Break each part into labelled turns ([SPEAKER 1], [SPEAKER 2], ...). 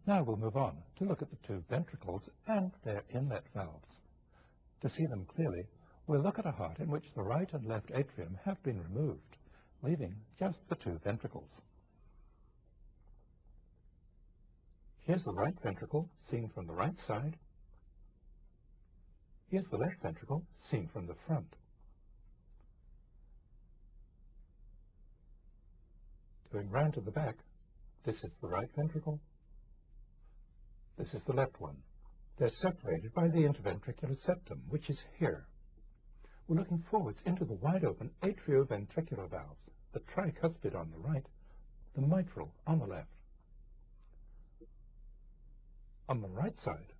[SPEAKER 1] Now we'll move on to look at the two ventricles and their inlet valves. To see them clearly, we'll look at a heart in which the right and left atrium have been removed, leaving just the two ventricles. Here's the right ventricle seen from the right side. Here's the left ventricle seen from the front. Going round to the back, this is the right ventricle. This is the left one. They're separated by the interventricular septum, which is here. We're looking forwards into the wide-open atrioventricular valves, the tricuspid on the right, the mitral on the left. On the right side,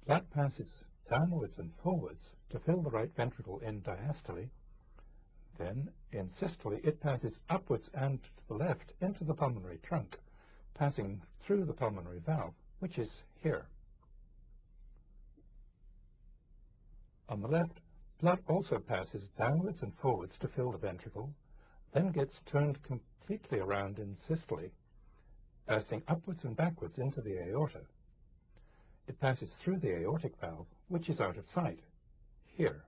[SPEAKER 1] blood passes downwards and forwards to fill the right ventricle in diastole. Then, in systole, it passes upwards and to the left into the pulmonary trunk, passing through the pulmonary valve, which is here. On the left, blood also passes downwards and forwards to fill the ventricle, then gets turned completely around in systole, passing upwards and backwards into the aorta. It passes through the aortic valve, which is out of sight, here.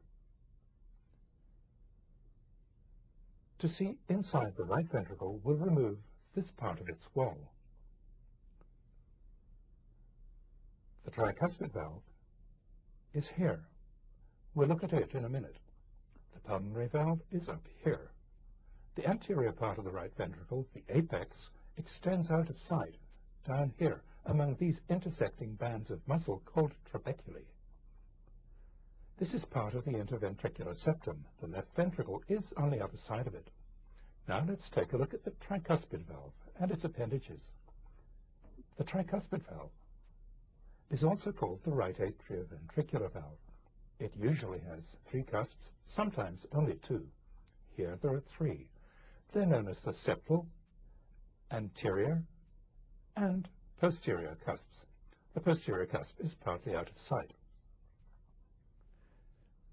[SPEAKER 1] To see inside the right ventricle, we'll remove this part of its wall. The tricuspid valve is here. We'll look at it in a minute. The pulmonary valve is up here. The anterior part of the right ventricle, the apex, extends out of sight, down here, among these intersecting bands of muscle called trabeculae. This is part of the interventricular septum. The left ventricle is on the other side of it. Now let's take a look at the tricuspid valve and its appendages. The tricuspid valve is also called the right atrioventricular valve. It usually has 3 cusps, sometimes only 2. Here there are 3. They're known as the septal, anterior, and posterior cusps. The posterior cusp is partly out of sight.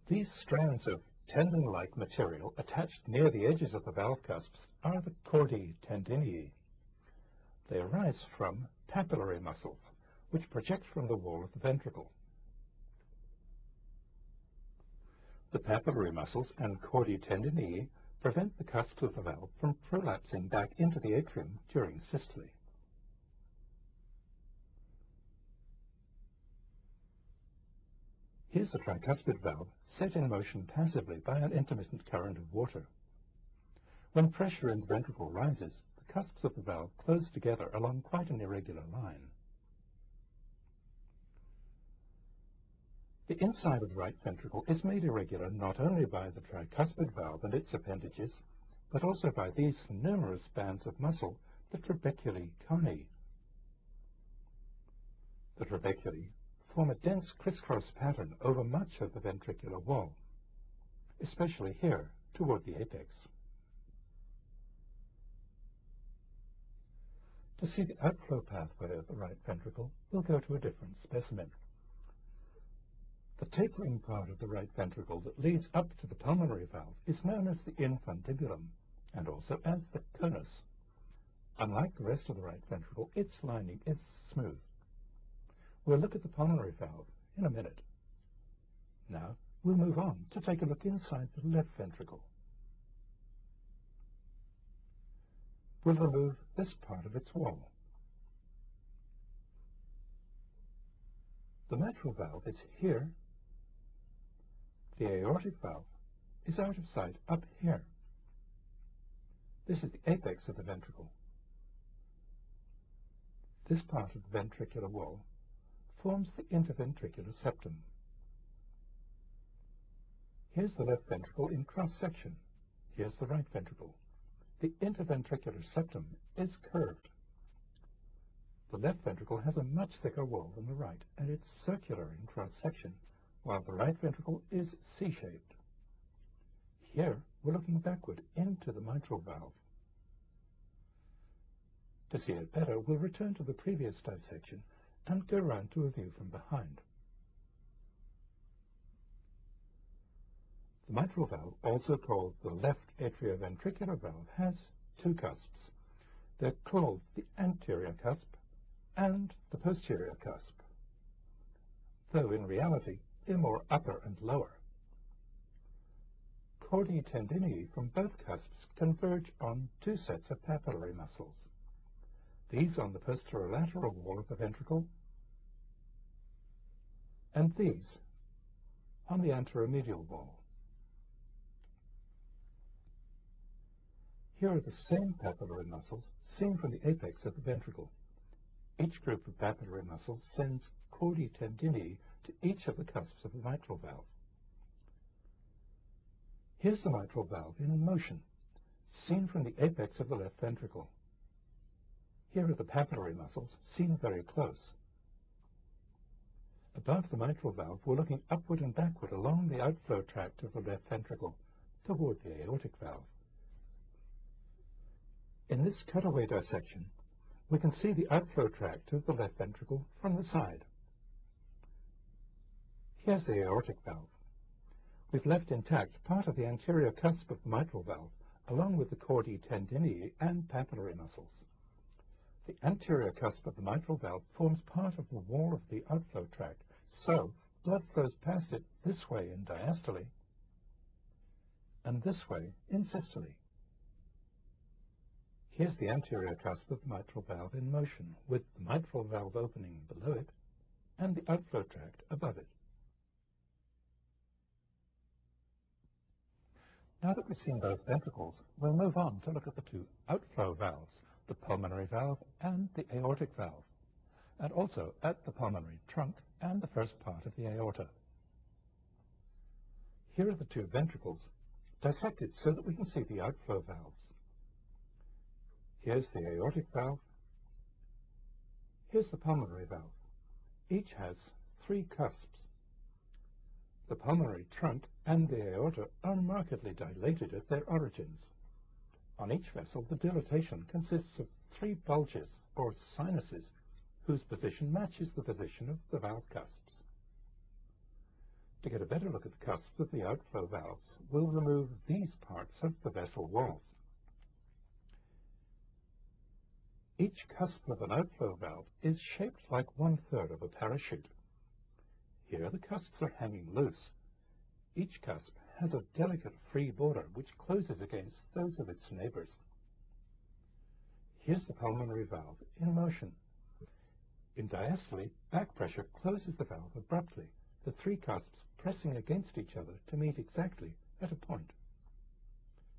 [SPEAKER 1] These strands of tendon-like material attached near the edges of the valve cusps are the chordae tendinei. They arise from papillary muscles, which project from the wall of the ventricle. The papillary muscles and chordae tendinei prevent the cusps of the valve from prolapsing back into the atrium during systole. Here's the tricuspid valve set in motion passively by an intermittent current of water. When pressure in the ventricle rises, the cusps of the valve close together along quite an irregular line. The inside of the right ventricle is made irregular not only by the tricuspid valve and its appendages, but also by these numerous bands of muscle, the trabeculae carneae. The trabeculae form a dense crisscross pattern over much of the ventricular wall, especially here toward the apex. To see the outflow pathway of the right ventricle, we'll go to a different specimen. The tapering part of the right ventricle that leads up to the pulmonary valve is known as the infundibulum, and also as the conus. Unlike the rest of the right ventricle, its lining is smooth. We'll look at the pulmonary valve in a minute. Now we'll move on to take a look inside the left ventricle. We'll remove this part of its wall. The mitral valve is here. The aortic valve is out of sight up here. This is the apex of the ventricle. This part of the ventricular wall forms the interventricular septum. Here's the left ventricle in cross-section. Here's the right ventricle. The interventricular septum is curved. The left ventricle has a much thicker wall than the right, and it's circular in cross-section, while the right ventricle is C-shaped. Here, we're looking backward into the mitral valve. To see it better, we'll return to the previous dissection and go round to a view from behind. The mitral valve, also called the left atrioventricular valve, has 2 cusps. They're called the anterior cusp and the posterior cusp, though in reality they're more upper and lower. Chordae tendinei from both cusps converge on two sets of papillary muscles, these on the posterolateral wall of the ventricle, and these on the anteromedial wall. Here are the same papillary muscles seen from the apex of the ventricle. Each group of papillary muscles sends chordae tendinei to each of the cusps of the mitral valve. Here's the mitral valve in motion, seen from the apex of the left ventricle. Here are the papillary muscles, seen very close. Above the mitral valve, we're looking upward and backward along the outflow tract of the left ventricle toward the aortic valve. In this cutaway dissection, we can see the outflow tract of the left ventricle from the side. Here's the aortic valve. We've left intact part of the anterior cusp of the mitral valve, along with the chordae tendinei and papillary muscles. The anterior cusp of the mitral valve forms part of the wall of the outflow tract, so blood flows past it this way in diastole and this way in systole. Here's the anterior cusp of the mitral valve in motion, with the mitral valve opening below it and the outflow tract above it. Now that we've seen both ventricles, we'll move on to look at the two outflow valves, the pulmonary valve and the aortic valve, and also at the pulmonary trunk and the first part of the aorta. Here are the two ventricles, dissected so that we can see the outflow valves. Here's the aortic valve. Here's the pulmonary valve. Each has three cusps. The pulmonary trunk and the aorta are markedly dilated at their origins. On each vessel, the dilatation consists of three bulges, or sinuses, whose position matches the position of the valve cusps. To get a better look at the cusps of the outflow valves, we'll remove these parts of the vessel walls. Each cusp of an outflow valve is shaped like 1/3 of a parachute. Here the cusps are hanging loose. Each cusp has a delicate free border which closes against those of its neighbors. Here's the pulmonary valve in motion. In diastole, back pressure closes the valve abruptly, the three cusps pressing against each other to meet exactly at a point.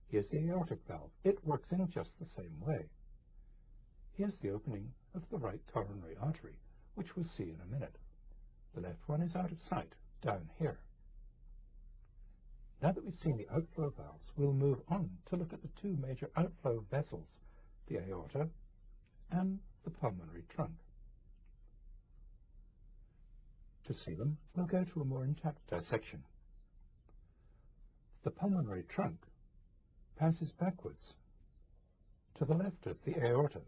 [SPEAKER 1] Here's the aortic valve. It works in just the same way. Here's the opening of the right coronary artery, which we'll see in a minute. The left one is out of sight, down here. Now that we've seen the outflow valves, we'll move on to look at the two major outflow vessels, the aorta and the pulmonary trunk. To see them, we'll go to a more intact dissection. The pulmonary trunk passes backwards to the left of the aorta,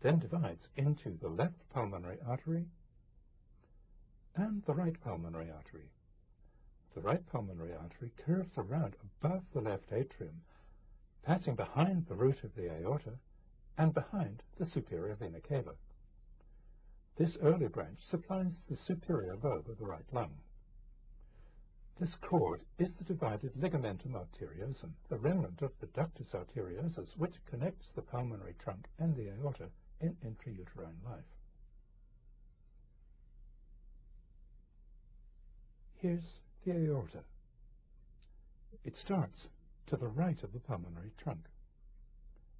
[SPEAKER 1] then divides into the left pulmonary artery and the right pulmonary artery. The right pulmonary artery curves around above the left atrium, passing behind the root of the aorta and behind the superior vena cava. This early branch supplies the superior lobe of the right lung. This cord is the divided ligamentum arteriosum, the remnant of the ductus arteriosus, which connects the pulmonary trunk and the aorta in intrauterine life. Here's the aorta. It starts to the right of the pulmonary trunk.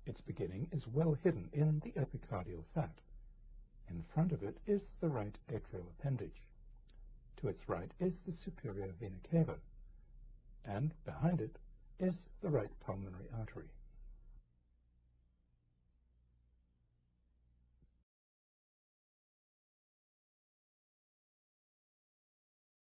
[SPEAKER 1] Its beginning is well hidden in the epicardial fat. In front of it is the right atrial appendage. To its right is the superior vena cava, and behind it is the right pulmonary artery.